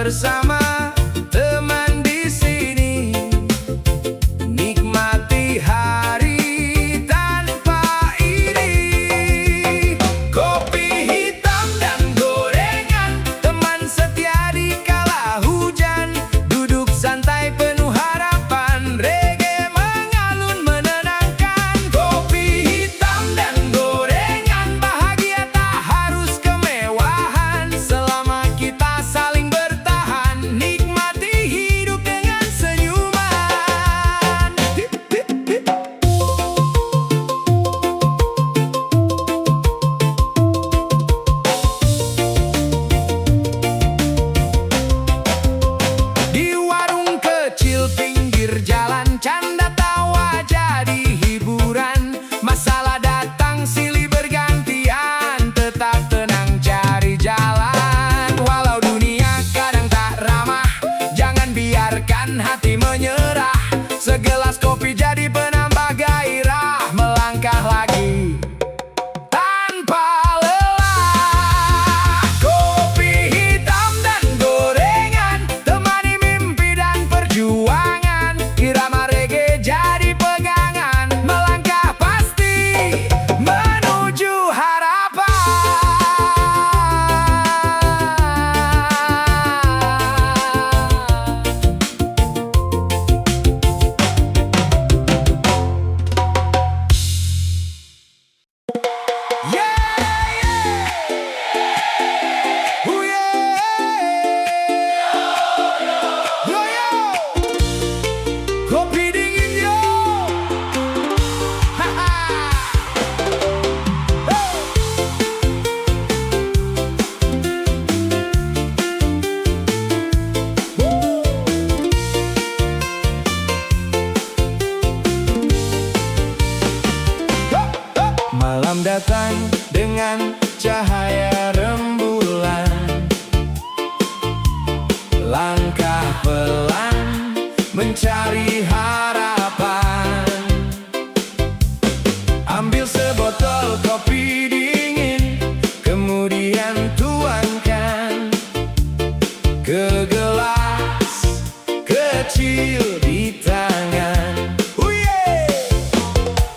bersama teman di sini, nikmati hari tanpa iri. Kopi hitam dan gorengan, teman setia di kala hujan. Duduk santai penuh harapan, reggae mengalun menenangkan. Kopi hitam dan gorengan, bahagia tak harus kemewahan. Selama kita saling bertahan, nikmati hidup dengan senyuman. Di warung kecil pinggir jalan, canda tawa jadi hiburan. Masalah datang silih bergantian, tetap tenang cari jalan. Walau dunia kadang tak ramah, jangan biarkan hati menyerah. Segelas kopi jadi penambah gairah, melangkah lagi tanpa lelah. Kopi hitam dan gorengan, temani mimpi dan perjuangan. Irama reggae jadi pegangan, melangkah pasti menuju harapan. Kopi dingin yo, malam datang dengan cahaya rembulan. Langkah pelan mencari harapan. Ambil sebotol kopi dingin, kemudian tuangkan ke gelas kecil di tangan.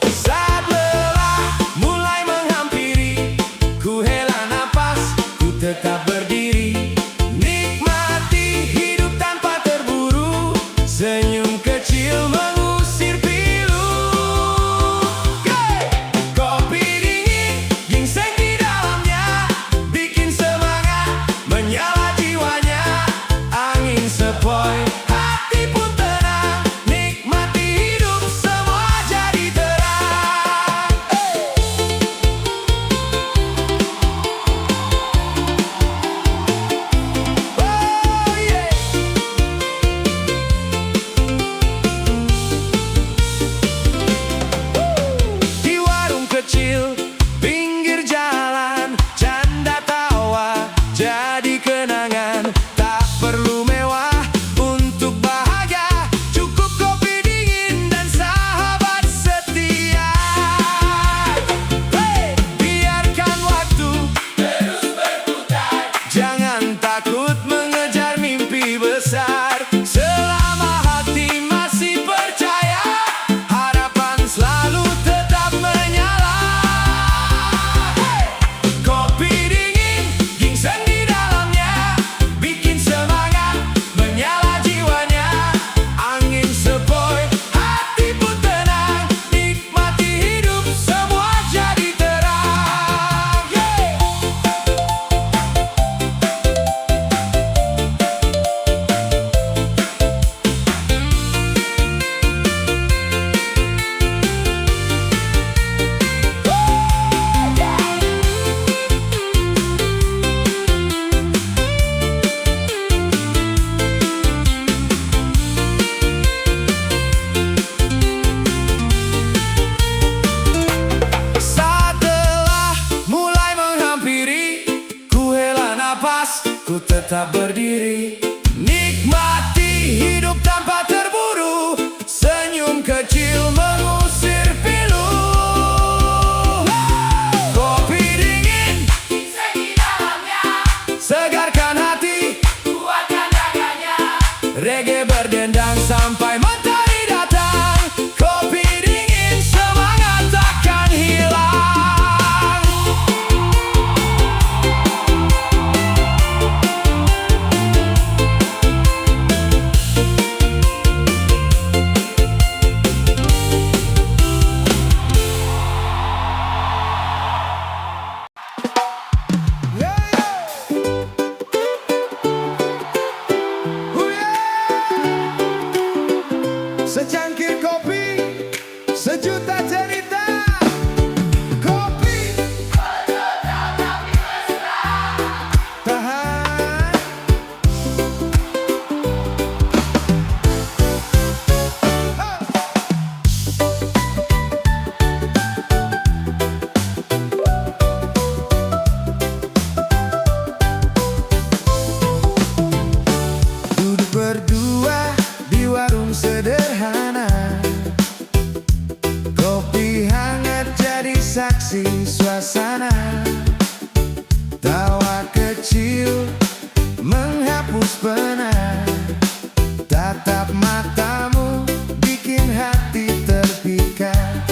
Saat lelah mulai menghampiri, ku hela napas, ku tetap berdiri. Nikmati hidup tanpa terburu, senyum kecil mengusir pilu. Kopi dingin, ginseng di dalamnya, bikin semangat menyala jiwanya. Angin sepoi, hati pun tenang, nikmati hidup semua jadi terang. Oh yeah. Di warung kecil pinggir jalan, canda tawa jadi kenangan. Tak perlu mewah untuk bahagia, cukup kopi dingin dan sahabat setia. Biarkan waktu terus berputar, jangan takut mengejar mimpi besar. Selama hati masih percaya, harapan selalu tetap menyala. Kopi dingin, ginseng di dalamnya, bikin semangat menyala jiwanya. Angin sepoi, hati pun tenang, nikmati hidup semua jadi terang. Saat lelah mulai menghampiri, ku hela napas, ku tetap berdiri. Nikmati hidup tanpa terburu, senyum kecil mengusir pilu. Kopi dingin, ginseng di dalamnya, segarkan hati, kuatkan reggae berdendang sampai matahari datang. Kopi dingin, semangat takkan hilang. Secangkir kopi, sejuta cerita. Kopi tahan. Duduk berdua di warung sederhana, kopi hangat jadi saksi suasana. Tawa kecil menghapus penat, tatap matamu bikin hati terpikat.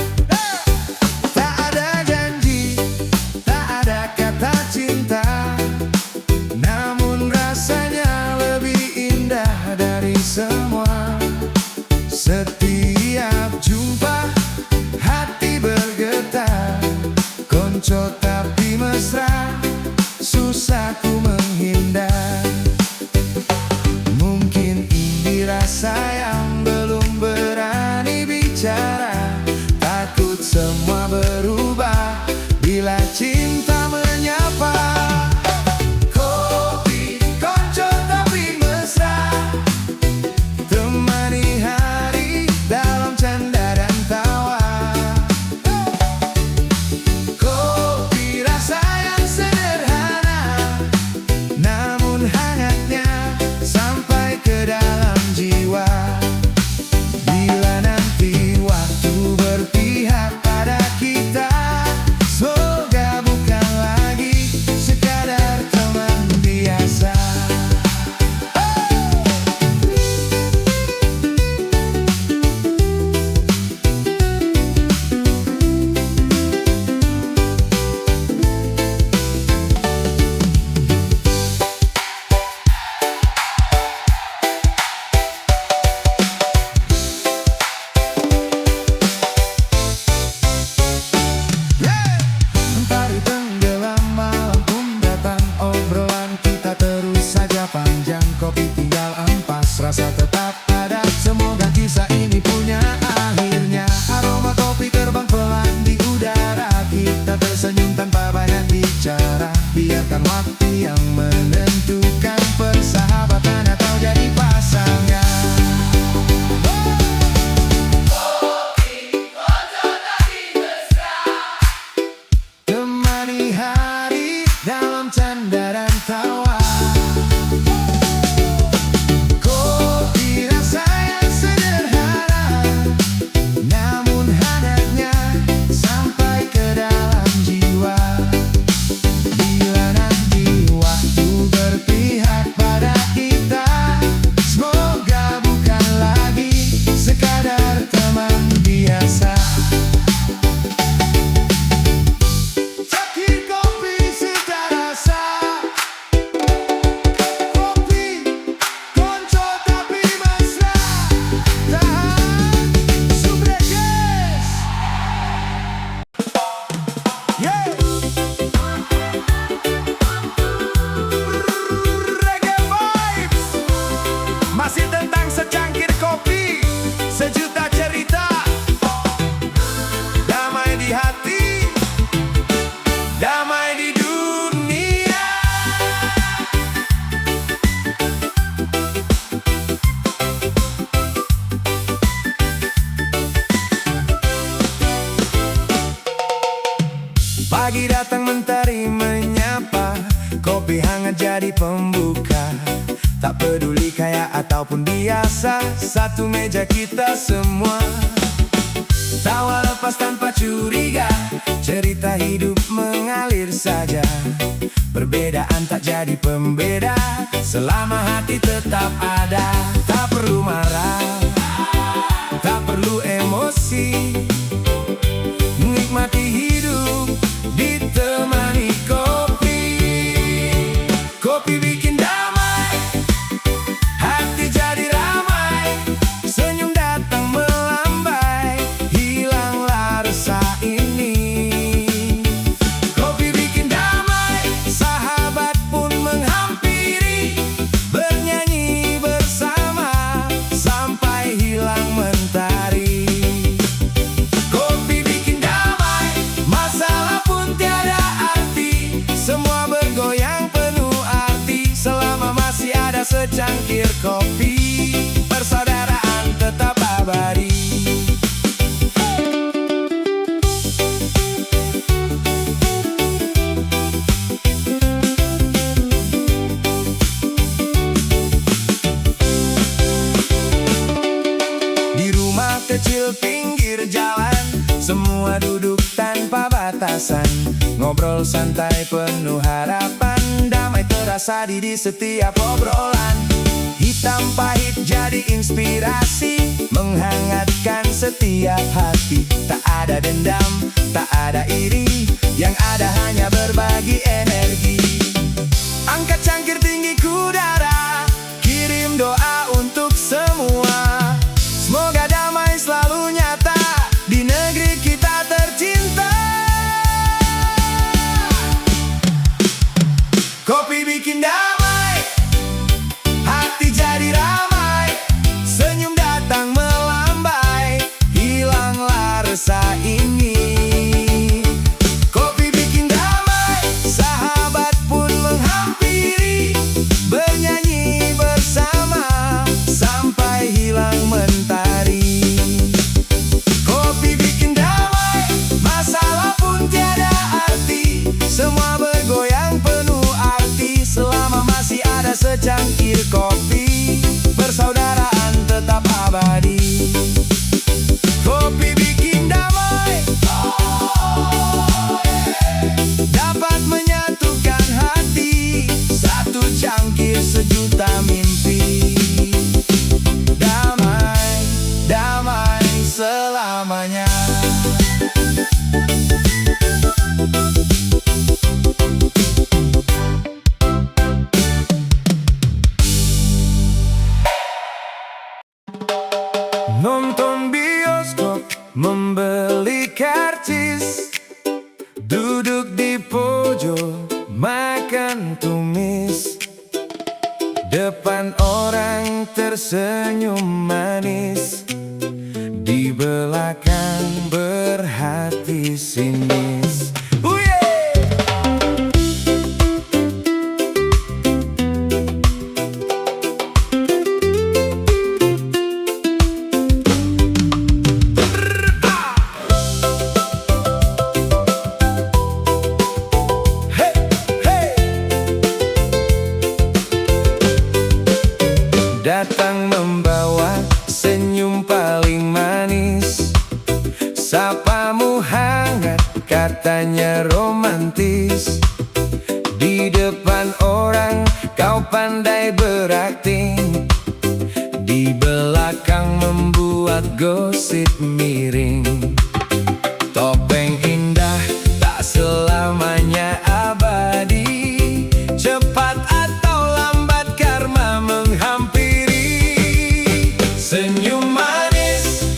Tak ada janji, tak ada kata cinta, namun rasanya lebih indah dari semua. Setiap jumpa hati bergetar, konco tapi mesra, susah ku menghindar. Mungkin ini rasa yang belum berani bicara, takut semua berubah bila cinta menyapa. Kopi, konco tapi mesra, temani hari dalam canda dan tawa. Kopi rasa yang sederhana, namun hangatnya sampai ke dalam jiwa. Bila nanti waktu berpihak pada kita, semoga bukan lagi sekadar teman biasa. Mentari tenggelam, malam pun datang, obrolan kita terus saja panjang. Kopi tinggal ampas, rasa tetap ada, semoga kisah ini punya akhirnya. Aroma kopi terbang pelan di udara, kita tersenyum tanpa banyak bicara. Biarkan waktu yang menentukan persahabatan atau jadi pasangan. Temani hari dalam canda dan tawa. Kopi rasa yang sederhana, namun hangatnya sampai ke dalam jiwa. Bila nanti waktu berpihak pada kita, semoga bukan lagi sekadar teman biasa. Cangkir kopi cita rasa, kopi konco tapi mesra, tahan subreges. Yeah. Reggae vibes, masih tentang secangkir kopi, sejuta cerita. Damai di hati, damai di dunia. Pagi datang mentari menyapa, kopi hangat jadi pembuka. Tak peduli kaya ataupun biasa, satu meja kita semua. Tawa lepas tanpa curiga, cerita hidup mengalir saja. Perbedaan tak jadi pembeda, selama hati tetap ada. Tak perlu marah, tak perlu emosi, nikmati hidup ditemani kopi. Kopi bikin damai, hati jadi ramai, senyum datang melambai, hilanglah resah ini. Kopi bikin damai, sahabat pun menghampiri, bernyanyi bersama sampai hilang mentari. Kopi bikin damai, masalah pun tiada arti, semua bergoyang penuh arti, selama masih ada secangkir kopi, persaudaraan tetap abadi. Di rumah kecil pinggir jalan, semua duduk tanpa batasan, ngobrol santai penuh harapan, damai terasa di setiap obrolan. Hitam pahit jadi inspirasi, menghangatkan setiap hati. Tak ada dendam, tak ada iri, yang ada hanya berbagi energi. Angkat cangkir tinggi ke udara, kirim doa untuk semua, semoga damai selalu nyata di negeri kita tercinta. Kopi bikin damai, hati jadi ramai, senyum datang melambai, hilanglah resah ini. Kopi bikin damai, sahabat pun menghampiri, bernyanyi bersama sampai hilang mentari. Kopi bikin damai, masalah pun tiada arti, semua bergoyang penuh arti, selama masih ada secangkir kopi, persaudaraan tetap abadi. Kopi bikin damai, dapat menyatukan hati, satu cangkir sejuta mimpi. Damai, damai selamanya. Nonton bioskop, membeli karcis, duduk di pojok, makan tumis, depan orang tersenyum manis, di belakang berhati sinis. Datang membawa senyum paling manis, sapamu hangat, katanya romantis. Di depan orang kau pandai berakting, di belakang membuat gosip miring. Topeng indah tak selamanya abadi, cepat atau lambat karma menghampiri. Senyum manis,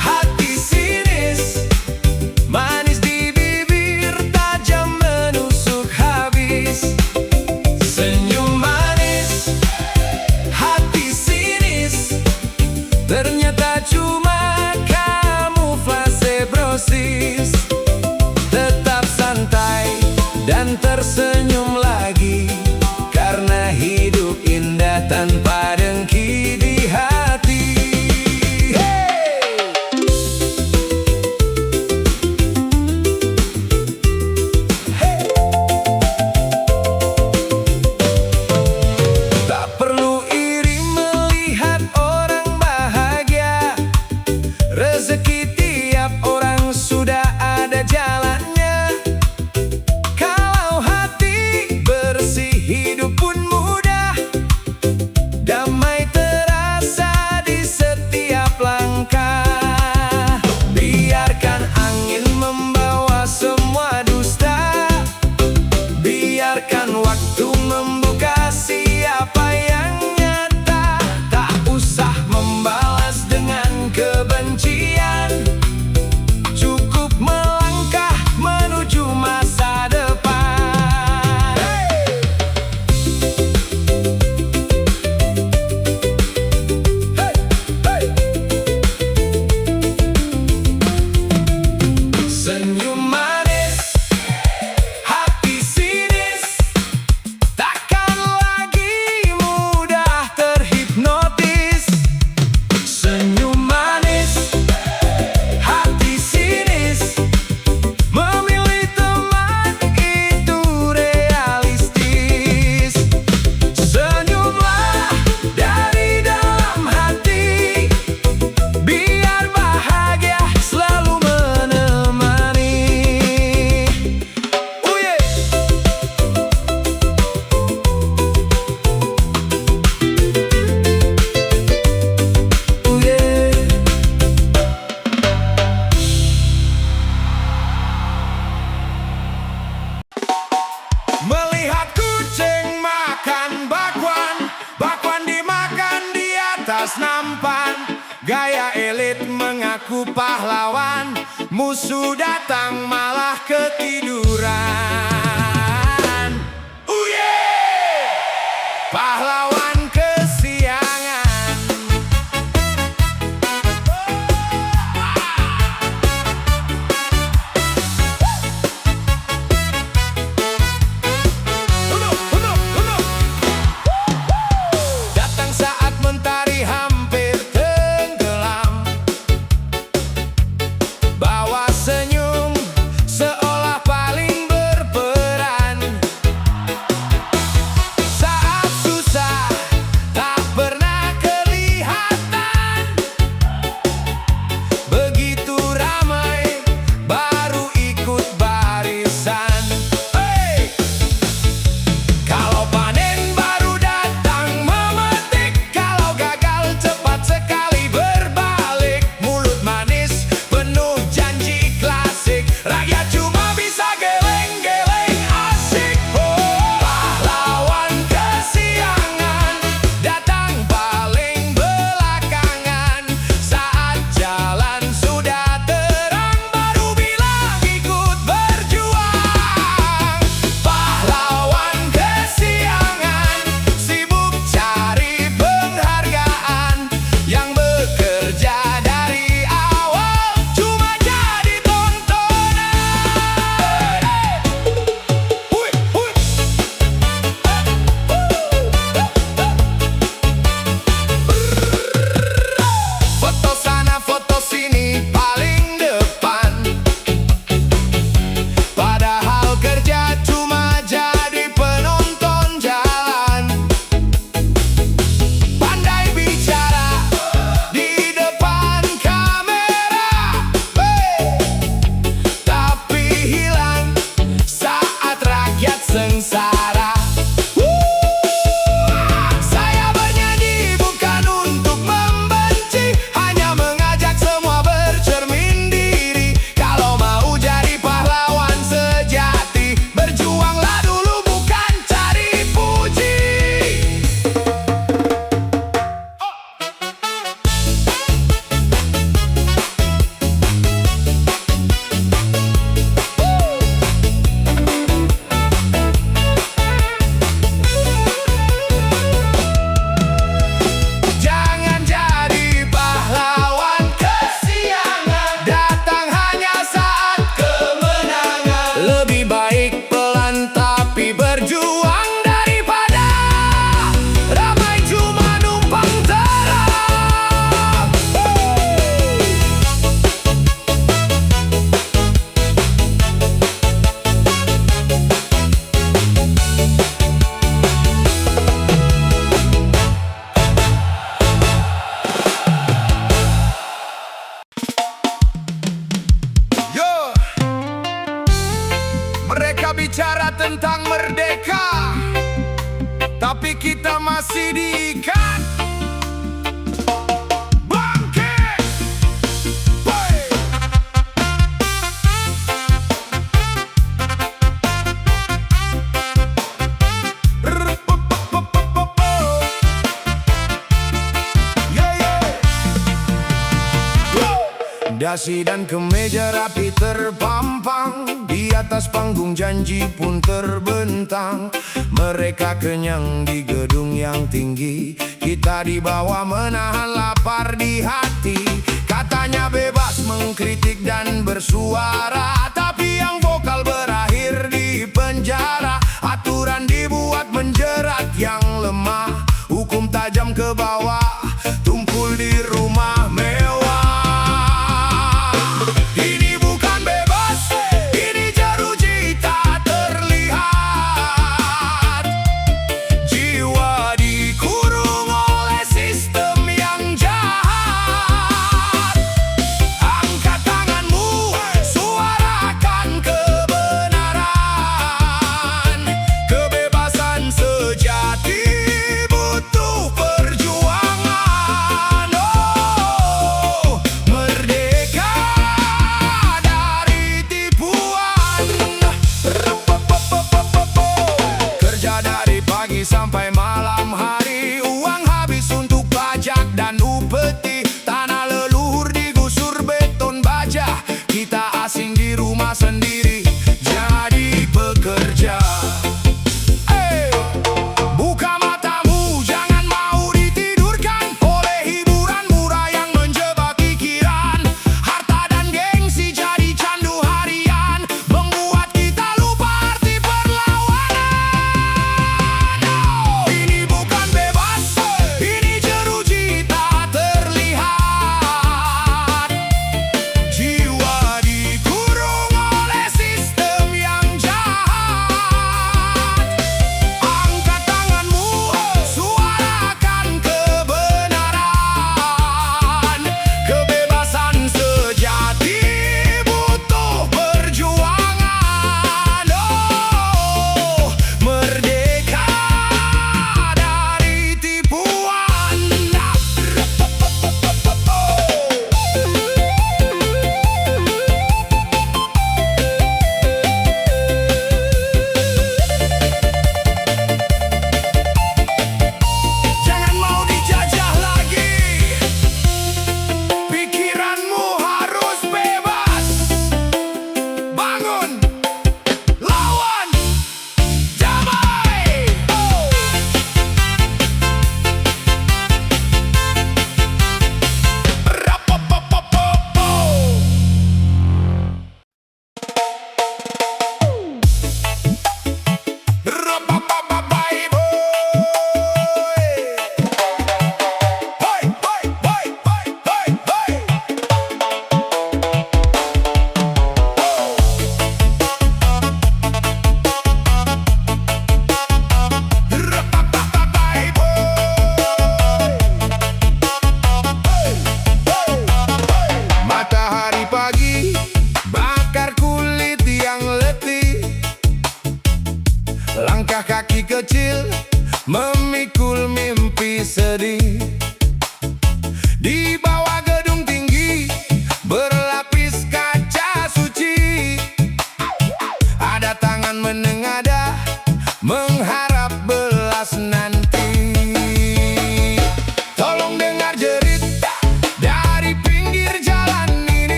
hati sinis, manis di bibir, tajam menusuk habis. Senyum manis, hati sinis, ternyata cuma kamuflase brosis. Tetap santai dan tersenyum lagi, karena hidup indah tanpa dengki di hati. Tak perlu iri melihat orang bahagia, rezeki paras nampan, gaya elit mengaku pahlawan. Musuh datang malah ketiduran. Pahlawan kesiangan. Datang saat mentari hampir tenggelam, bawa senyum seolah paling berperan. Saat susah tak pernah kelihatan, begitu ramai baru ikut barisan. Kalau panen baru datang memetik, kalau gagal cepat sekali berbalik. Mulut manis penuh janji klasik, rakyat cuma bisa geleng-geleng asik. Pahlawan kesiangan datang paling belakangan. Saat jalan sudah terang baru bilang ikut berjuang. Pahlawan kesiangan sibuk cari penghargaan, yang bekerja dari awal cuma jadi tontonan. Foto sana foto sini paling depan, padahal kerja cuma jadi penonton jalan. Pandai bicara di depan kamera, tapi hilang saat rakyat sengsara. Saya bernyanyi bukan untuk membenci, hanya mengajak semua bercermin diri. Kalau mau jadi pahlawan sejati, berjuanglah dulu bukan cari puji. Jangan jadi pahlawan kesiangan, datang hanya saat kemenangan. Lebih baik pelan tapi berjuang daripada ramai cuma numpang terang. Yo, mereka bicara tentang merdeka, tapi kita masih diikat. Bangkit! Boy! Yeah, yeah. Dasi dan kemeja rapi terpampang, di atas panggung janji pun terbentang. Mereka kenyang di gedung yang tinggi, kita di bawah menahan lapar di hati. Katanya bebas mengkritik dan bersuara, tapi yang vokal berakhir di penjara. Aturan dibuat menjerat yang lemah, hukum tajam ke bawah, tumpul di rumah mewah. Ini bukan bebas, ini jeruji tak terlihat. Jiwa dikurung oleh sistem yang jahat. Angkat tanganmu, suarakan kebenaran. Kebebasan sejati butuh perjuangan.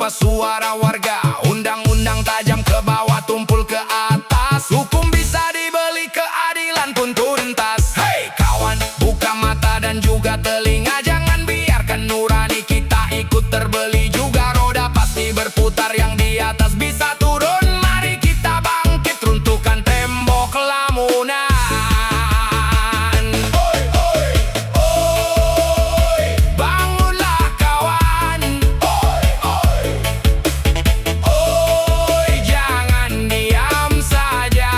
tanpa suara warga. Undang-undang tajam ke bawah, tumpul ke atas. Hukum bisa dibeli, keadilan pun tuntas. Hei kawan, buka mata dan juga telinga. Jangan biarkan nurani kita ikut terbeli juga. Roda pasti berputar, yang di atas bisa turun. Mari kita bangkit, runtuhkan tembok lamunan. Bangunlah kawan, jangan diam saja.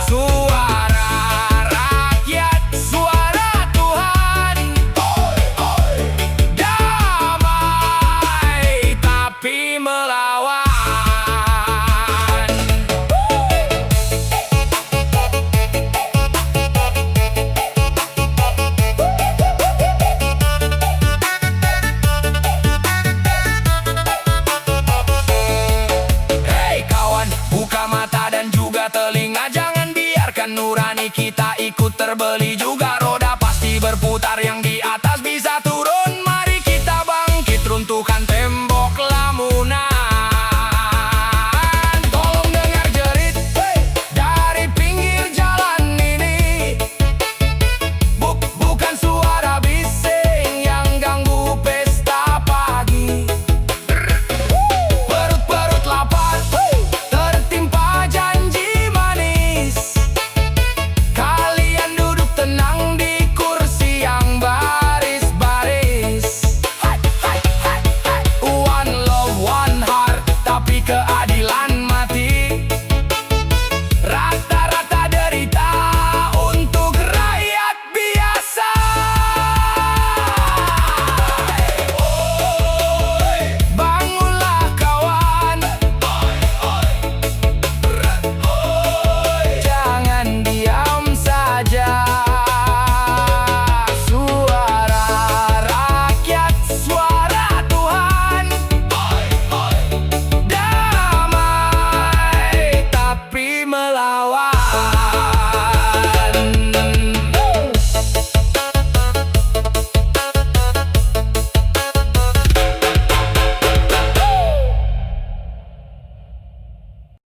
Suara rakyat, suara Tuhan. Damai tapi melawan. Hei kawan, buka mata dan juga telinga. Jangan biarkan nurani kita ikut terbeli